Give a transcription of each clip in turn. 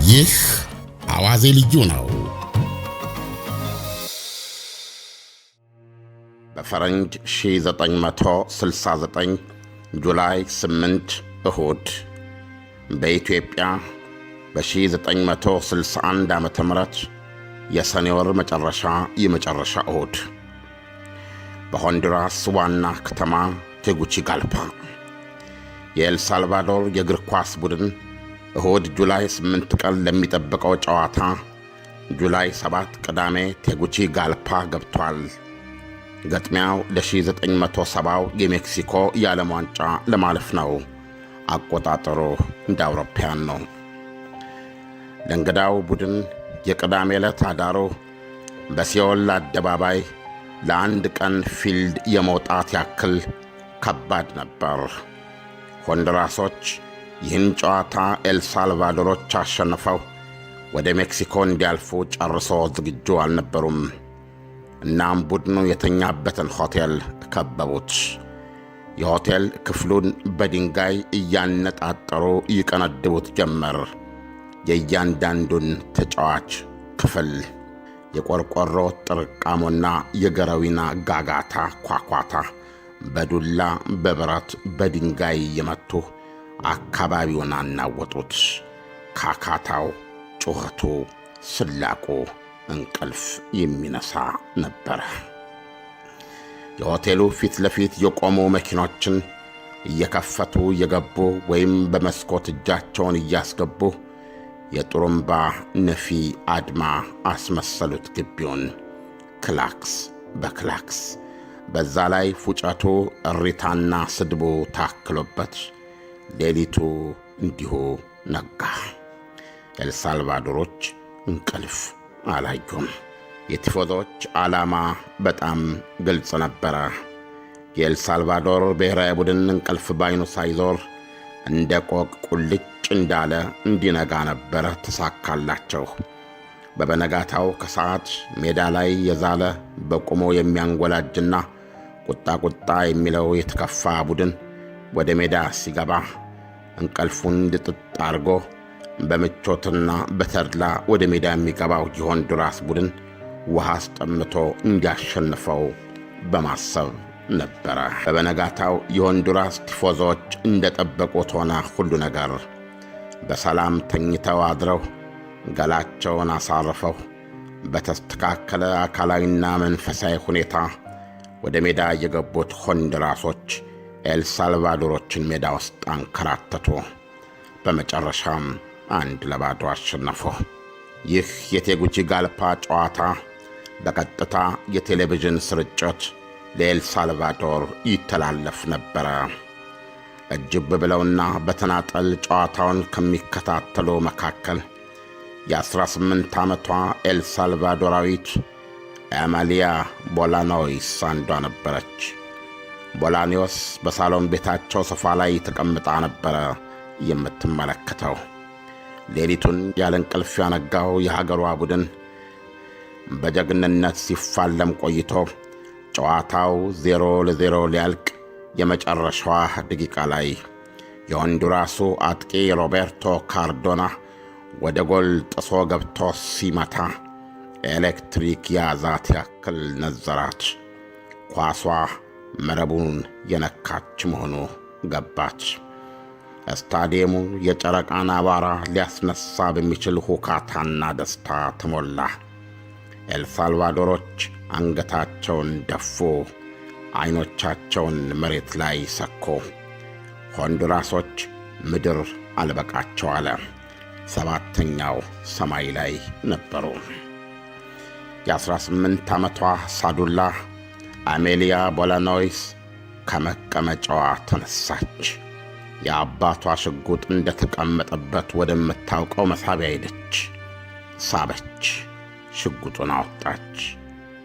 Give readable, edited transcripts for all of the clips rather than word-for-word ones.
ይህ አዋዜ ልዩ ነው። በፈረንጅ 1969 ጁላይ 8 እሁድ በኢትዮጵያ በ1961 ዓመተ ምህረት የሰኔ ወር የመጨረሻ እሁድ በሆንዱራስ ዋና ከተማ ቴጉቺጋልፓ የኤልሳልቫዶር የእግር ኳስ ቡድን እሁድ ጁላይ 8 ቀን ለሚጠብቀው ጨዋታ ጁላይ 7 ቅዳሜ ቴጉቺጋልፓ ገብቷል። ገጥሚያው ለ1970 የሜክሲኮ የዓለም ዋንጫ ለማለፍ ነው። አቆጣጠሩ እንደ አውሮፓውያን ነው። ለእንግዳው ቡድን የቅዳሜ ዕለት አዳሩ በሲኦል አደባባይ ለአንድ ቀን ፊልድ የመውጣት ያክል ከባድ ነበር። ሆንዱራሶች ይህን ጨዋታ ኤልሳልቫዶሮች አሸንፈው ወደ ሜክሲኮ እንዲያልፉ ጨርሶ ዝግጁ አልነበሩም። እናም ቡድኑ የተኛበትን ሆቴል ከበቡት። የሆቴል ክፍሉን በድንጋይ እያነጣጠሩ ይቀነድቡት ጀመር። የእያንዳንዱን ተጫዋች ክፍል የቆርቆሮ ጥርቃሞና የገረዊና ጋጋታ ኳኳታ በዱላ በብረት በድንጋይ እየመቱ አካባቢውን አናወጡት። ካካታው፣ ጩኸቱ፣ ስላቁ እንቅልፍ የሚነሳ ነበረ። የሆቴሉ ፊት ለፊት የቆሙ መኪኖችን እየከፈቱ እየገቡ ወይም በመስኮት እጃቸውን እያስገቡ የጥሩምባ ነፊ አድማ አስመሰሉት ግቢውን ክላክስ በክላክስ። በዛ ላይ ፉጨቱ፣ እሪታና ስድቡ ታክሎበት ሌሊቱ እንዲሁ ነጋ። ኤልሳልቫዶሮች እንቅልፍ አላዩም። የቲፎዞች ዓላማ በጣም ግልጽ ነበረ። የኤልሳልቫዶር ብሔራዊ ቡድን እንቅልፍ ባይኑ ሳይዞር እንደ ቆቅ ቁልጭ እንዳለ እንዲነጋ ነበረ። ተሳካላቸው። በበነጋታው ከሰዓት ሜዳ ላይ የዛለ በቁሞ የሚያንጎላጅና ቁጣ የሚለው የተከፋ ቡድን ወደ ሜዳ ሲገባ እንቅልፉን ልጥጥ አድርጎ በምቾትና በተድላ ወደ ሜዳ የሚገባው የሆንዱራስ ቡድን ውሃ አስጠምቶ እንዲያሸንፈው በማሰብ ነበረ። በበነጋታው የሆንዱራስ ቲፎዞች እንደጠበቁት ሆነ። ሁሉ ነገር በሰላም ተኝተው አድረው ገላቸውን አሳርፈው በተስተካከለ አካላዊና መንፈሳዊ ሁኔታ ወደ ሜዳ የገቡት ሆንዱራሶች ኤልሳልቫዶሮችን ሜዳ ውስጥ አንከራተቱ። በመጨረሻም 1-0 አሸነፉ። ይህ የቴጉቺጋልፓ ጨዋታ በቀጥታ የቴሌቪዥን ስርጭት ለኤልሳልቫዶር ይተላለፍ ነበረ። እጅብ ብለውና በተናጠል ጨዋታውን ከሚከታተሉ መካከል የ18 ዓመቷ ኤልሳልቫዶራዊት አማሊያ ቦላኖይስ አንዷ ነበረች። ቦላኒዮስ በሳሎን ቤታቸው ሶፋ ላይ ተቀምጣ ነበረ የምትመለከተው። ሌሊቱን ያለ እንቅልፍ ያነጋው የሀገሯ ቡድን በጀግንነት ሲፋለም ቆይቶ ጨዋታው 0-0 ሊያልቅ የመጨረሻዋ ደቂቃ ላይ የሆንዱራሱ አጥቂ ሮቤርቶ ካርዶና ወደ ጎል ጥሶ ገብቶ ሲመታ ኤሌክትሪክ ያዛት ያክል ነዘራት። ኳሷ መረቡን የነካች መሆኑ ገባች። ስታዲየሙ የጨረቃን አቧራ ሊያስነሳ በሚችል ሁካታና ደስታ ተሞላ። ኤልሳልቫዶሮች አንገታቸውን ደፉ፣ ዐይኖቻቸውን መሬት ላይ ሰኮ። ሆንዱራሶች ምድር አልበቃቸው አለ። 7ኛው ሰማይ ላይ ነበሩ። የ18 ዓመቷ ሳዱላ አሜሊያ ቦላኖይስ ከመቀመጫዋ ተነሳች። የአባቷ ሽጉጥ እንደተቀመጠበት ወደምታውቀው መሳቢያ ሄደች። ሳበች። ሽጉጡን አወጣች።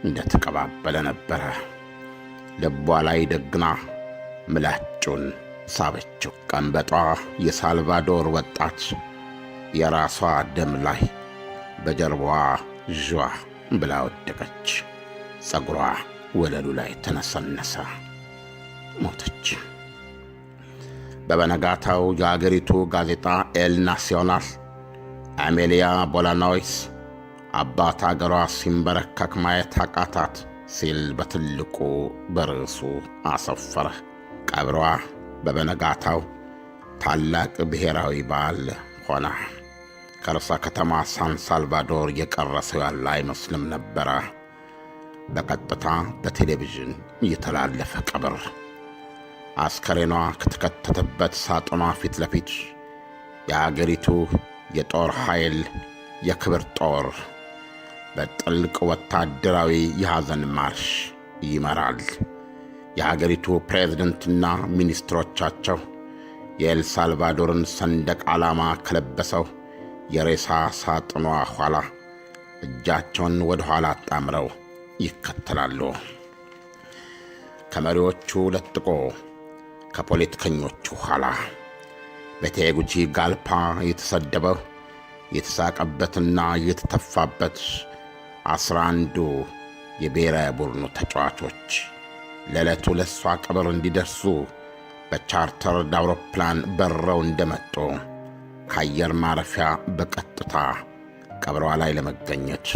እንደተቀባበለ ነበረ። ልቧ ላይ ደግና ምላጩን ሳበችው። ቀንበጧ የሳልቫዶር ወጣት የራሷ ደም ላይ በጀርባዋ ዥዋ ብላ ወደቀች። ጸጉሯ ወለሉ ላይ ተነሰነሰ። ሞተች። በበነጋታው የአገሪቱ ጋዜጣ ኤል ናሲዮናል አሜሊያ ቦላኖይስ አባት አገሯ ሲንበረከክ ማየት አቃታት ሲል በትልቁ በርዕሱ አሰፈረ። ቀብሯ በበነጋታው ታላቅ ብሔራዊ በዓል ሆነ። ከርዕሰ ከተማ ሳን ሳልቫዶር የቀረሰው ያለ አይመስልም ነበረ። በቀጥታ በቴሌቪዥን እየተላለፈ ቀብር። አስከሬኗ ከተከተተበት ሳጥኗ ፊት ለፊት የአገሪቱ የጦር ኃይል የክብር ጦር በጥልቅ ወታደራዊ የሐዘን ማርሽ ይመራል። የአገሪቱ ፕሬዝደንትና ሚኒስትሮቻቸው የኤልሳልቫዶርን ሰንደቅ ዓላማ ከለበሰው የሬሳ ሳጥኗ ኋላ እጃቸውን ወደ ኋላ አጣምረው ይከተላሉ። ከመሪዎቹ ለጥቆ ከፖለቲከኞቹ ኋላ በቴጉቺ ጋልፓ የተሰደበው የተሳቀበትና የተተፋበት 11ዱ የብሔራዊ ቡድኑ ተጫዋቾች ለዕለቱ ለሷ ቀብር እንዲደርሱ በቻርተር አውሮፕላን በረው እንደመጡ ከአየር ማረፊያ በቀጥታ ቀብሯ ላይ ለመገኘት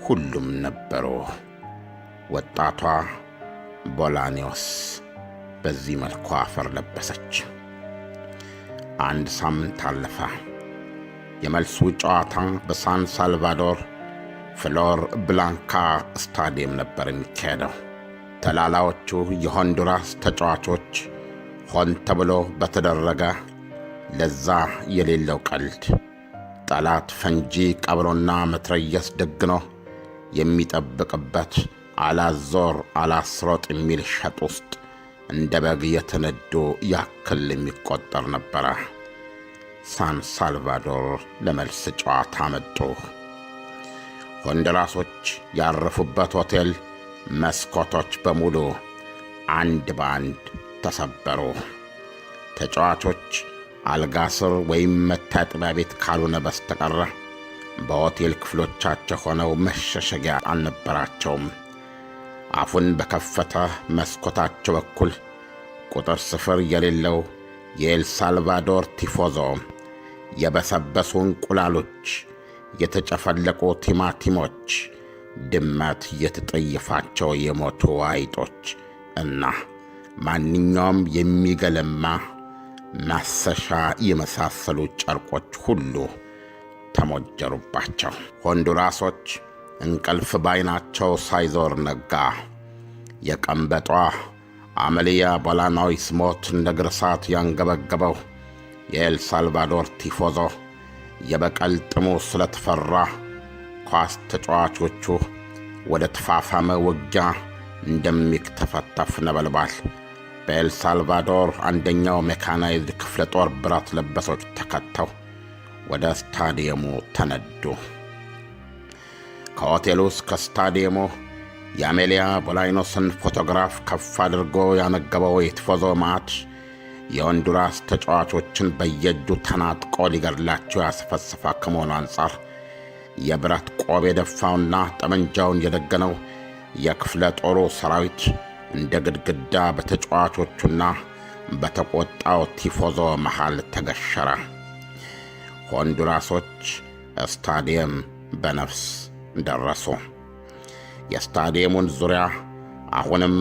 ሁሉም ነበሩ። ወጣቷ ቦላኒዮስ በዚህ መልኩ አፈር ለበሰች። አንድ ሳምንት አለፈ። የመልሱ ጨዋታ በሳን ሳልቫዶር ፍሎር ብላንካ ስታዲየም ነበር የሚካሄደው። ተላላዎቹ የሆንዱራስ ተጫዋቾች ሆን ተብሎ በተደረገ ለዛ የሌለው ቀልድ ጠላት ፈንጂ ቀብሮና መትረየስ ደግኖ የሚጠብቅበት አላዞር አላስሮጥ የሚል ሸጥ ውስጥ እንደ በግ የተነዱ ያክል የሚቆጠር ነበረ። ሳን ሳልቫዶር ለመልስ ጨዋታ መጡ። ሆንዱራሶች ያረፉበት ሆቴል መስኮቶች በሙሉ አንድ በአንድ ተሰበሩ። ተጫዋቾች አልጋ ስር ወይም መታጠቢያ ቤት ካልሆነ በስተቀረ በሆቴል ክፍሎቻቸው ሆነው መሸሸጊያ አልነበራቸውም። አፉን በከፈተ መስኮታቸው በኩል ቁጥር ስፍር የሌለው የኤልሳልቫዶር ቲፎዞ የበሰበሱ እንቁላሎች፣ የተጨፈለቁ ቲማቲሞች፣ ድመት የተጠየፋቸው የሞቱ አይጦች እና ማንኛውም የሚገለማ ማሰሻ የመሳሰሉ ጨርቆች ሁሉ ተሞጀሩባቸው። ሆንዱራሶች እንቅልፍ ባይናቸው ሳይዞር ነጋ። የቀንበጧ አሜሊያ ቦላኖይስ ሞት እንደ ግርሳት ያንገበገበው የኤልሳልቫዶር ቲፎዞ የበቀል ጥሙ ስለተፈራ ኳስ ተጫዋቾቹ ወደ ተፋፋመ ውጊያ እንደሚክተፈተፍ ነበልባል በኤልሳልቫዶር አንደኛው ሜካናይዝድ ክፍለ ጦር ብረት ለበሶች ተከተው ወደ ስታዲየሙ ተነዱ። ከሆቴሉ እስከ ስታዲየሙ የአሜሊያ ቦላኖይስን ፎቶግራፍ ከፍ አድርጎ ያነገበው የቲፎዞ ማዕት የሆንዱራስ ተጫዋቾችን በየእጁ ተናጥቆ ሊገድላቸው ያስፈስፋ ከመሆኑ አንጻር የብረት ቆብ የደፋውና ጠመንጃውን የደገነው የክፍለ ጦሩ ሰራዊት እንደ ግድግዳ በተጫዋቾቹና በተቆጣው ቲፎዞ መሃል ተገሸረ። ሆንዱራሶች ስታዲየም በነፍስ ደረሱ። የስታዲየሙን ዙሪያ አሁንም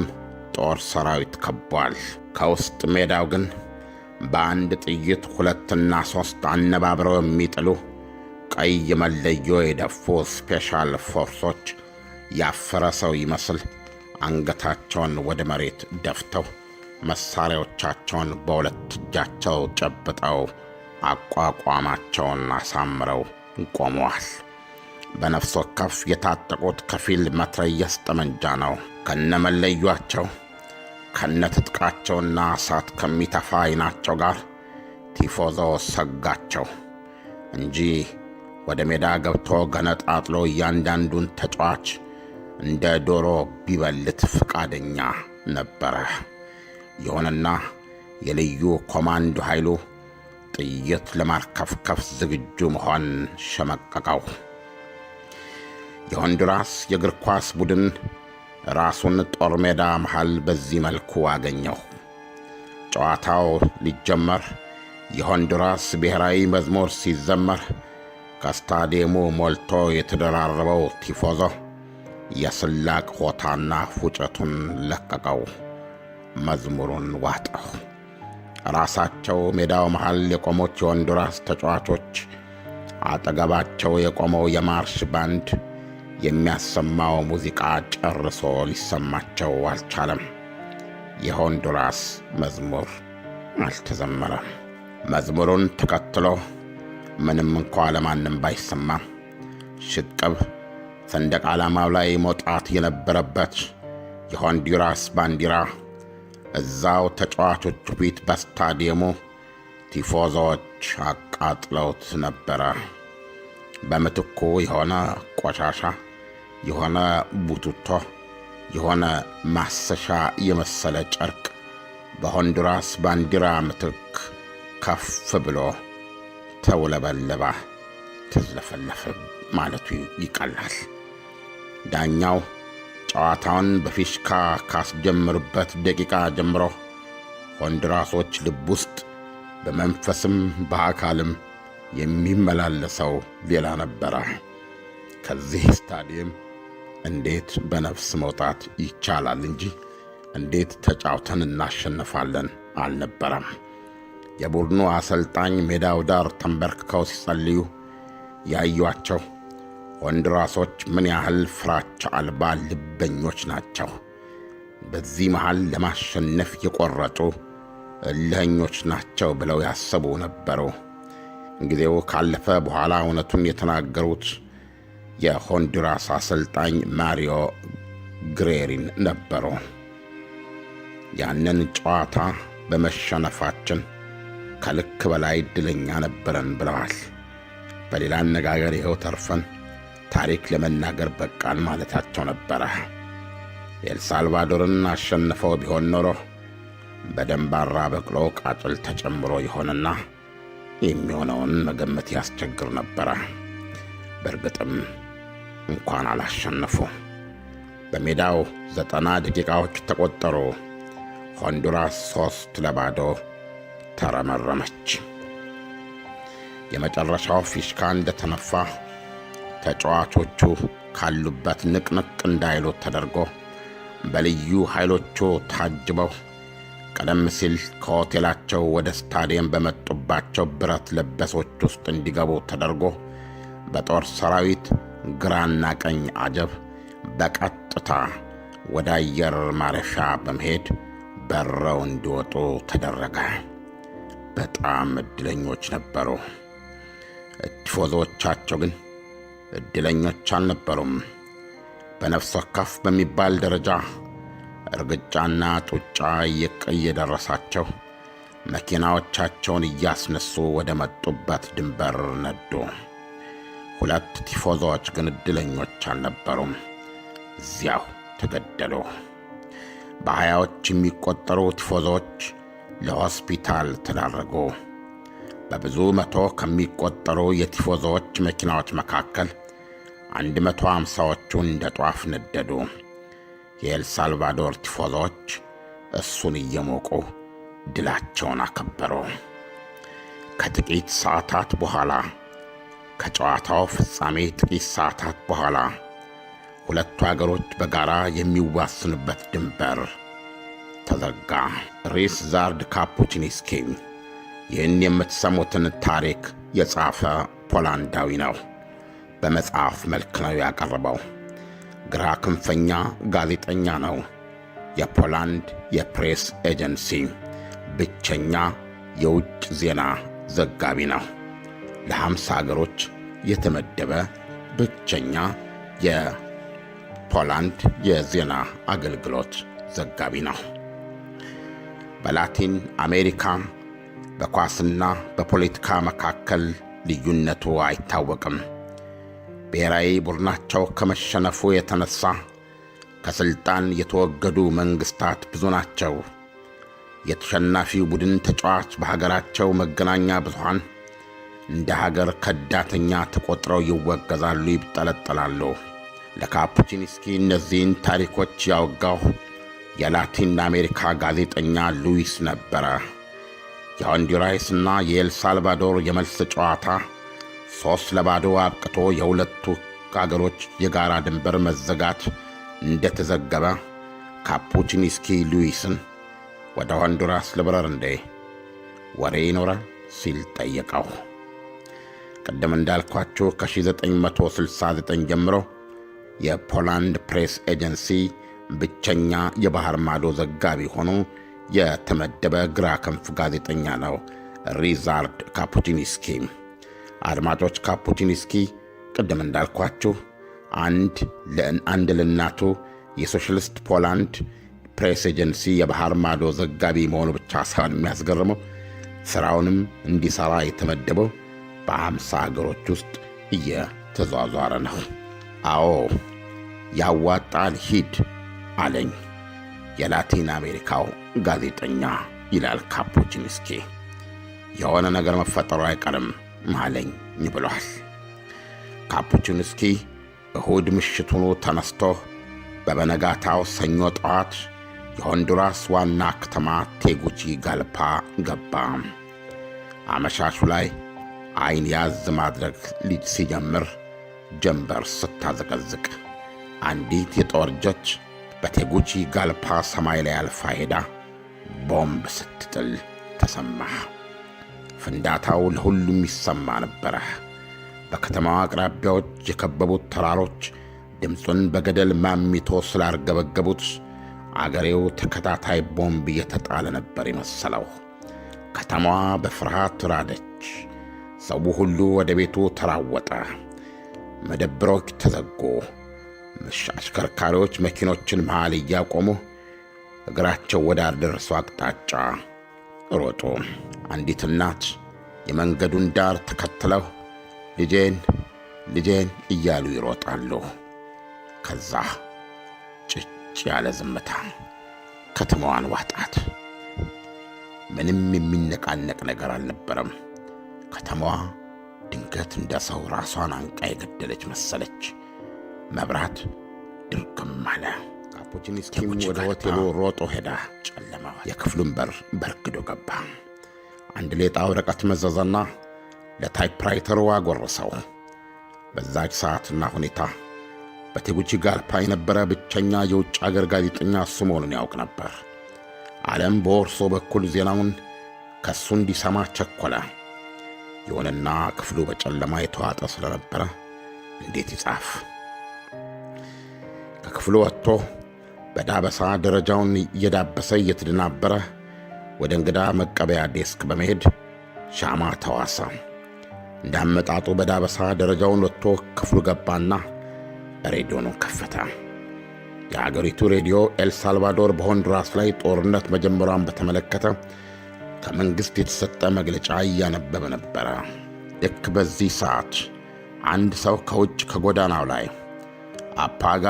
ጦር ሰራዊት ከቧል። ከውስጥ ሜዳው ግን በአንድ ጥይት 2 እና 3 አነባብረው የሚጥሉ ቀይ መለዮ የደፉ ስፔሻል ፎርሶች ያፈረ ሰው ይመስል አንገታቸውን ወደ መሬት ደፍተው መሳሪያዎቻቸውን በሁለት እጃቸው ጨብጠው አቋቋማቸውን አሳምረው ቆመዋል። በነፍስ ወከፍ የታጠቁት ከፊል መትረየስ ጠመንጃ ነው። ከነመለያቸው ከነትጥቃቸውና እሳት ከሚተፋ ዓይናቸው ጋር ቲፎዞ ሰጋቸው እንጂ ወደ ሜዳ ገብቶ ገነጣጥሎ እያንዳንዱን ተጫዋች እንደ ዶሮ ቢበልት ፈቃደኛ ነበረ። ይሁንና የልዩ ኮማንዶ ኃይሉ ጥይት ለማርከፍከፍ ዝግጁ መሆን ሸመቀቀው። የሆንዱራስ የእግር ኳስ ቡድን ራሱን ጦር ሜዳ መሃል በዚህ መልኩ አገኘው። ጨዋታው ሊጀመር የሆንዱራስ ብሔራዊ መዝሙር ሲዘመር ከስታዲየሙ ሞልቶ የተደራረበው ቲፎዞ የስላቅ ሆታና ፉጨቱን ለቀቀው፣ መዝሙሩን ዋጠው። ራሳቸው ሜዳው መሃል የቆሙት የሆንዱራስ ተጫዋቾች አጠገባቸው የቆመው የማርሽ ባንድ የሚያሰማው ሙዚቃ ጨርሶ ሊሰማቸው አልቻለም። የሆንዱራስ መዝሙር አልተዘመረም። መዝሙሩን ተከትሎ ምንም እንኳ ለማንም ባይሰማም ሽቅብ ሰንደቅ ዓላማው ላይ መውጣት የነበረበት የሆንዱራስ ባንዲራ እዛው ተጫዋቾቹ ፊት በስታዲየሙ ቲፎዞዎች አቃጥለውት ነበረ። በምትኩ የሆነ ቆሻሻ፣ የሆነ ቡቱቶ፣ የሆነ ማሰሻ የመሰለ ጨርቅ በሆንዱራስ ባንዲራ ምትክ ከፍ ብሎ ተውለበለባ፣ ተዝለፈለፈ ማለቱ ይቀላል። ዳኛው ጨዋታውን በፊሽካ ካስጀምሩበት ደቂቃ ጀምሮ ሆንዱራሶች ልብ ውስጥ በመንፈስም በአካልም የሚመላለሰው ሌላ ነበረ። ከዚህ ስታዲየም እንዴት በነፍስ መውጣት ይቻላል እንጂ እንዴት ተጫውተን እናሸንፋለን አልነበረም። የቡድኑ አሰልጣኝ ሜዳው ዳር ተንበርክከው ሲጸልዩ ያዩአቸው ሆንዱራሶች ምን ያህል ፍራቻ አልባ ልበኞች ናቸው። በዚህ መሃል ለማሸነፍ የቆረጡ እልኸኞች ናቸው ብለው ያሰቡ ነበሩ። ጊዜው ካለፈ በኋላ እውነቱን የተናገሩት የሆንዱራስ አሰልጣኝ ማሪዮ ግሬሪን ነበሩ። ያንን ጨዋታ በመሸነፋችን ከልክ በላይ ዕድለኛ ነበረን ብለዋል። በሌላ አነጋገር ይኸው ተርፈን ታሪክ ለመናገር በቃን ማለታቸው ነበረ። ኤልሳልቫዶርን አሸንፈው ቢሆን ኖሮ በደንባራ በቅሎ ቃጭል ተጨምሮ ይሆንና የሚሆነውን መገመት ያስቸግር ነበረ። በእርግጥም እንኳን አላሸነፉ። በሜዳው 90 ደቂቃዎች ተቆጠሩ። ሆንዱራስ 3-0 ተረመረመች። የመጨረሻው ፊሽካ እንደተነፋ ተጫዋቾቹ ካሉበት ንቅንቅ እንዳይሉ ተደርጎ በልዩ ኃይሎቹ ታጅበው ቀደም ሲል ከሆቴላቸው ወደ ስታዲየም በመጡባቸው ብረት ለበሶች ውስጥ እንዲገቡ ተደርጎ በጦር ሰራዊት ግራና ቀኝ አጀብ በቀጥታ ወደ አየር ማረፊያ በመሄድ በረው እንዲወጡ ተደረገ። በጣም ዕድለኞች ነበሩ። ቲፎዞቻቸው ግን ዕድለኞች አልነበሩም። በነፍስ ወከፍ በሚባል ደረጃ እርግጫና ጡጫ እየደረሳቸው መኪናዎቻቸውን እያስነሱ ወደ መጡበት ድንበር ነዱ። ሁለት ቲፎዞዎች ግን ዕድለኞች አልነበሩም። እዚያው ተገደሉ። በሀያዎች የሚቆጠሩ ቲፎዞዎች ለሆስፒታል ተዳረጉ። በብዙ መቶ ከሚቆጠሩ የቲፎዞዎች መኪናዎች መካከል 150ዎቹ እንደ ጧፍ ነደዱ። የኤልሳልቫዶር ቲፎዞዎች እሱን እየሞቁ ድላቸውን አከበሩ። ከጥቂት ሰዓታት በኋላ ከጨዋታው ፍጻሜ ጥቂት ሰዓታት በኋላ ሁለቱ አገሮች በጋራ የሚዋስኑበት ድንበር ተዘጋ። ሪዛርድ ካፑቺንስኪ ይህን የምትሰሙትን ታሪክ የጻፈ ፖላንዳዊ ነው። በመጽሐፍ መልክ ነው ያቀረበው። ግራ ክንፈኛ ጋዜጠኛ ነው። የፖላንድ የፕሬስ ኤጀንሲ ብቸኛ የውጭ ዜና ዘጋቢ ነው። ለ50 አገሮች የተመደበ ብቸኛ የፖላንድ የዜና አገልግሎት ዘጋቢ ነው። በላቲን አሜሪካ በኳስና በፖለቲካ መካከል ልዩነቱ አይታወቅም። ብሔራዊ ቡድናቸው ከመሸነፉ የተነሳ ከስልጣን የተወገዱ መንግስታት ብዙ ናቸው። የተሸናፊው ቡድን ተጫዋች በሀገራቸው መገናኛ ብዙሃን እንደ ሀገር ከዳተኛ ተቆጥረው ይወገዛሉ፣ ይጠለጠላሉ። ለካፑቺንስኪ እነዚህን ታሪኮች ያወጋው የላቲን አሜሪካ ጋዜጠኛ ሉዊስ ነበረ። የሆንዱራስና የኤልሳልቫዶር የመልስ ጨዋታ 3-2 አብቅቶ የሁለቱ አገሮች የጋራ ድንበር መዘጋት እንደተዘገበ ካፑቺንስኪ ሉዊስን ወደ ሆንዱራስ ልብረር እንዴ ወሬ ይኖራል ሲል ጠየቀው። ቀደም እንዳልኳችሁ ከ1969 ጀምሮ የፖላንድ ፕሬስ ኤጀንሲ ብቸኛ የባህር ማዶ ዘጋቢ ሆኖ የተመደበ ግራ ክንፍ ጋዜጠኛ ነው ሪዛርድ ካፑቺንስኪ። አድማጮች፣ ካፑቺንስኪ ቀደም እንዳልኳችሁ አንድ ለእናቱ የሶሻሊስት ፖላንድ ፕሬስ ኤጀንሲ የባህር ማዶ ዘጋቢ መሆኑ ብቻ ሳይሆን የሚያስገርመው ሥራውንም እንዲሠራ የተመደበው በ50 አገሮች ውስጥ እየተዟዟረ ነው። አዎ ያዋጣል፣ ሂድ አለኝ የላቲን አሜሪካው ጋዜጠኛ ይላል ካፑቺንስኪ። የሆነ ነገር መፈጠሩ አይቀርም አለኝ ብሏል። ካፑቺንስኪ እሁድ ምሽቱኑ ተነስቶ በበነጋታው ሰኞ ጠዋት የሆንዱራስ ዋና ከተማ ቴጉቺጋልፓ ገባ። አመሻሹ ላይ አይን ያዝ ማድረግ ሲጀምር ጀንበር ስታዘቀዝቅ አንዲት የጦር ጀት በቴጉቺጋልፓ ሰማይ ላይ አልፋ ሄዳ ቦምብ ስትጥል ተሰማ። ፍንዳታው ለሁሉም ይሰማ ነበረ። በከተማዋ አቅራቢያዎች የከበቡት ተራሮች ድምፁን በገደል ማሚቶ ስላርገበገቡት አገሬው ተከታታይ ቦምብ እየተጣለ ነበር የመሰለው። ከተማዋ በፍርሃት ራደች። ሰው ሁሉ ወደ ቤቱ ተራወጠ። መደብሮች ተዘጉ። አሽከርካሪዎች መኪኖችን መሃል እያቆሙ እግራቸው ወዳልደረሰው አቅጣጫ ሮጡ። አንዲት እናት የመንገዱን ዳር ተከትለው ልጄን እያሉ ይሮጣሉ። ከዛ ጭጭ ያለ ዝምታ ከተማዋን ዋጣት። ምንም የሚነቃነቅ ነገር አልነበረም። ከተማዋ ድንገት እንደ ሰው ራሷን አንቃ የገደለች መሰለች። መብራት ድርግም አለ። ካፑቺንስኪም ወደ ሆቴሉ ሮጦ ሄዳ ጨለማ የክፍሉን በር በርግዶ ገባ። አንድ ሌጣ ወረቀት መዘዘና ለታይፕራይተሩ አጎረሰው። በዛች ሰዓትና ሁኔታ በቴጉቺጋልፓ የነበረ ብቸኛ የውጭ አገር ጋዜጠኛ እሱ መሆኑን ያውቅ ነበር። ዓለም በወርሶ በኩል ዜናውን ከእሱ እንዲሰማ ቸኮለ። ይሁንና ክፍሉ በጨለማ የተዋጠ ስለነበረ እንዴት ይጻፍ? ከክፍሉ ወጥቶ በዳበሳ ደረጃውን እየዳበሰ እየተደናበረ ወደ እንግዳ መቀበያ ዴስክ በመሄድ ሻማ ተዋሰ። እንዳመጣጡ በዳበሳ ደረጃውን ወጥቶ ክፍሉ ገባና ሬዲዮኑን ከፈተ። የአገሪቱ ሬዲዮ ኤልሳልቫዶር በሆንዱራስ ላይ ጦርነት መጀመሯን በተመለከተ ከመንግሥት የተሰጠ መግለጫ እያነበበ ነበረ። ልክ በዚህ ሰዓት አንድ ሰው ከውጭ ከጎዳናው ላይ አፓጋ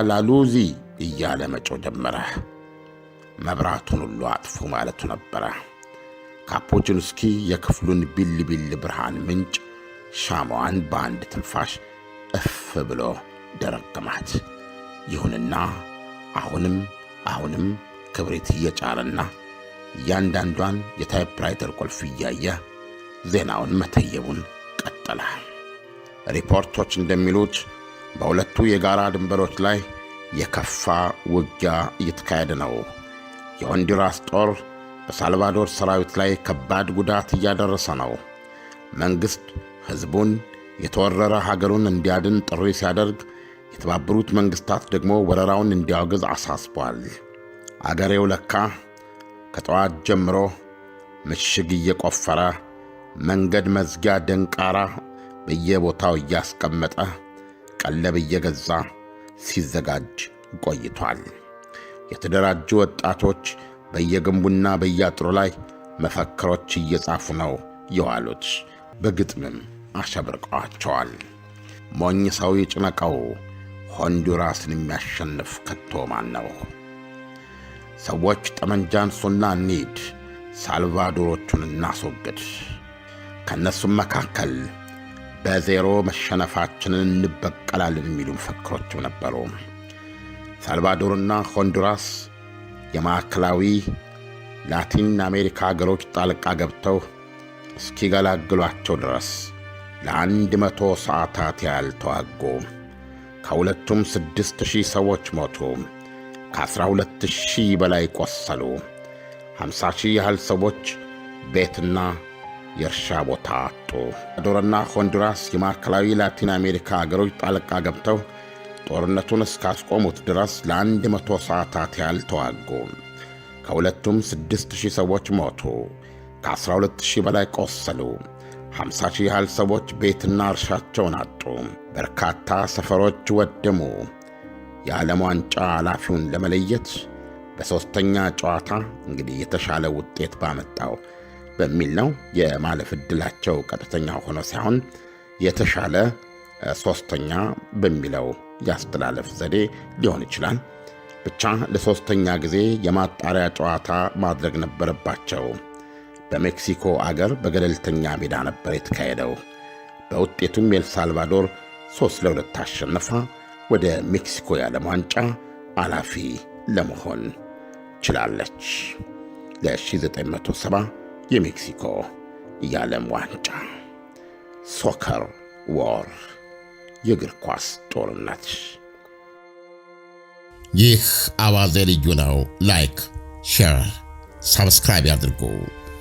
ላሉዚ እያለ መጮህ ጀመረ። መብራቱን ሁሉ አጥፉ ማለቱ ነበረ። ካፑቺንስኪ የክፍሉን ቢል ብርሃን ምንጭ ሻማዋን በአንድ ትንፋሽ እፍ ብሎ ደረገማት። ይሁንና አሁንም ክብሪት እየጫረና እያንዳንዷን የታይፕራይተር ቁልፍ እያየ ዜናውን መተየቡን ቀጠለ። ሪፖርቶች እንደሚሉት በሁለቱ የጋራ ድንበሮች ላይ የከፋ ውጊያ እየተካሄደ ነው። የሆንዱራስ ጦር በሳልቫዶር ሰራዊት ላይ ከባድ ጉዳት እያደረሰ ነው። መንግሥት ሕዝቡን የተወረረ ሀገሩን እንዲያድን ጥሪ ሲያደርግ፣ የተባበሩት መንግሥታት ደግሞ ወረራውን እንዲያወግዝ አሳስቧል። አገሬው ለካ ከጠዋት ጀምሮ ምሽግ እየቆፈረ መንገድ መዝጊያ ደንቃራ በየቦታው እያስቀመጠ ቀለብ እየገዛ ሲዘጋጅ ቆይቷል። የተደራጁ ወጣቶች በየግንቡና በየአጥሩ ላይ መፈክሮች እየጻፉ ነው የዋሉት። በግጥምም አሸብርቀዋቸዋል። ሞኝ ሰው ይጭነቀው፣ ሆንዱራስን የሚያሸንፍ ከቶ ማን ነው? ሰዎች ጠመንጃ አንሱና እንሂድ፣ ሳልቫዶሮቹን እናስወግድ። ከእነሱም መካከል በዜሮ መሸነፋችንን እንበቀላለን የሚሉ መፈክሮችም ነበሩ። ሳልቫዶርና ሆንዱራስ የማዕከላዊ ላቲን አሜሪካ አገሮች ጣልቃ ገብተው እስኪገላግሏቸው ድረስ ለ100 ሰዓታት ያህል ተዋጉ። ከሁለቱም 6,000 ሰዎች ሞቱ። ከ12,000 በላይ ቆሰሉ። 50,000 ያህል ሰዎች ቤትና የእርሻ ቦታ አጡ። ኤኳዶርና ሆንዱራስ የማዕከላዊ ላቲን አሜሪካ አገሮች ጣልቃ ገብተው ጦርነቱን እስካስቆሙት ድረስ ለ100 ሰዓታት ያህል ተዋጉ። ከሁለቱም 6,000 ሰዎች ሞቱ። ከ12,000 በላይ ቆሰሉ። 50,000 ያህል ሰዎች ቤትና እርሻቸውን አጡ። በርካታ ሰፈሮች ወደሙ። የዓለም ዋንጫ ኃላፊውን ለመለየት በሦስተኛ ጨዋታ እንግዲህ የተሻለ ውጤት ባመጣው በሚል ነው የማለፍ ዕድላቸው ቀጥተኛ ሆኖ ሳይሆን የተሻለ ሦስተኛ በሚለው ያስተላለፍ ዘዴ ሊሆን ይችላል። ብቻ ለሦስተኛ ጊዜ የማጣሪያ ጨዋታ ማድረግ ነበረባቸው። በሜክሲኮ አገር በገለልተኛ ሜዳ ነበር የተካሄደው። በውጤቱም ኤልሳልቫዶር 3-2 አሸንፋ ወደ ሜክሲኮ የዓለም ዋንጫ አላፊ ለመሆን ችላለች። ለ1970 የሜክሲኮ የዓለም ዋንጫ ሶከር ዎር የእግር ኳስ ጦርነት። ይህ አዋዜ ልዩ ነው። ላይክ፣ ሼር፣ ሰብስክራይብ ያድርጉ።